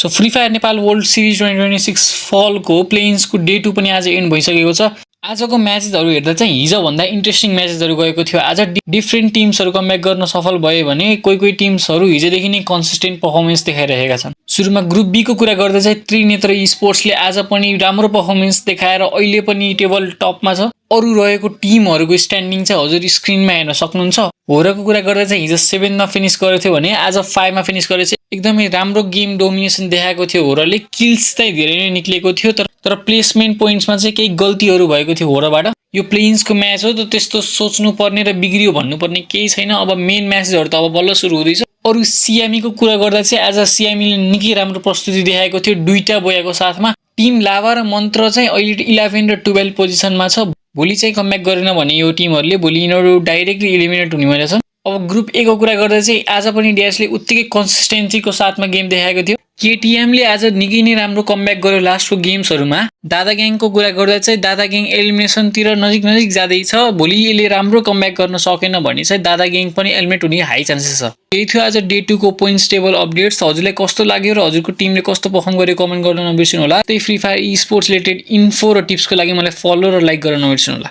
So free fire Nepal world series 2026 फलको प्लेइन्सको day 2 पनि आज एन्ड भइसकेको छ। आजको म्याचेसहरू हेर्दा चाहिँ हिजोभन्दा इन्ट्रेस्टिङ म्याचेसहरू गएको थियो। आज डिफ्रेन्ट टिम्सहरू कमब्याक गर्न सफल भए भने कोही टिम्सहरू हिजोदेखि नै कन्सिस्टेन्ट पर्फर्मेन्स देखाइरहेका छन्। सुरुमा ग्रुप बी को कुरा गर्दा चाहिँ त्रिनेत्र स्पोर्ट्सले आज पनि राम्रो पर्फर्मेन्स देखाएर अहिले पनि टेबल टपमा छ। अरू रहेको टिमहरूको स्ट्यान्डिङ चाहिँ हजुर स्क्रिनमा हेर्न सक्नुहुन्छ। होराको कुरा गर्दा चाहिँ हिजो 7 मा फिनिस गरेको थियो भने आज 5 मा फिनिस गरेपछि एकदमै राम्रो गेम डोमिनेसन देखाएको थियो। होराले किल्स चाहिँ धेरै नै निक्लेको थियो, तर प्लेसमेन्ट पोइन्ट्समा चाहिँ केही गल्तीहरू भएको थियो होराबाट। यो प्लेइन्सको म्याच हो त त्यस्तो सोच्नु पर्ने र बिग्रियो भन्नुपर्ने केही छैन। अब मेन म्याचेसहरू त अब बल्ल सुरु हुँदैछ। अरू सिएमईको कुरा गर्दा चाहिँ आज सिएमईले निकै राम्रो प्रस्तुति देखाएको थियो दुईटा बोयाको साथमा। टिम लाभा र मन्त्र चाहिँ अहिले 11 र 12 पोजिसनमा छ। भोलि चाहिँ कमब्याक गरेन भने यो टिमहरूले भोलि यिनीहरू डाइरेक्टली इलिमिनेट हुनेवाला छन्। अब ग्रुप ए को कुरा गर्दा चाहिँ आज पनि ड्यासले उत्तिकै कन्सिस्टेन्सीको साथमा गेम देखाएको थियो। केटीएमले आज निकै नै राम्रो कमब्याक गर्यो लास्टको गेम्सहरूमा। दादा ग्याङको कुरा गर्दा चाहिँ दादा ग्याङ एलिमिनेसनतिर नजिक जाँदैछ। भोलि यसले राम्रो कमब्याक गर्न सकेन भने चाहिँ दादा ग्याङ पनि एलिमिनेट हुने हाई चान्सेस छ। यही थियो आज डे 2 को पोइन्ट्स टेबल अपडेट्स। हजुरलाई कस्तो लाग्यो र हजुरको टिमले कस्तो पर्फर्म गर्यो कमेन्ट गर्न नबिर्सिनु होला। त्यही free fire e sports related info र टिप्सको लागि मलाई फलो र लाइक गर्न नबिर्सिनु होला।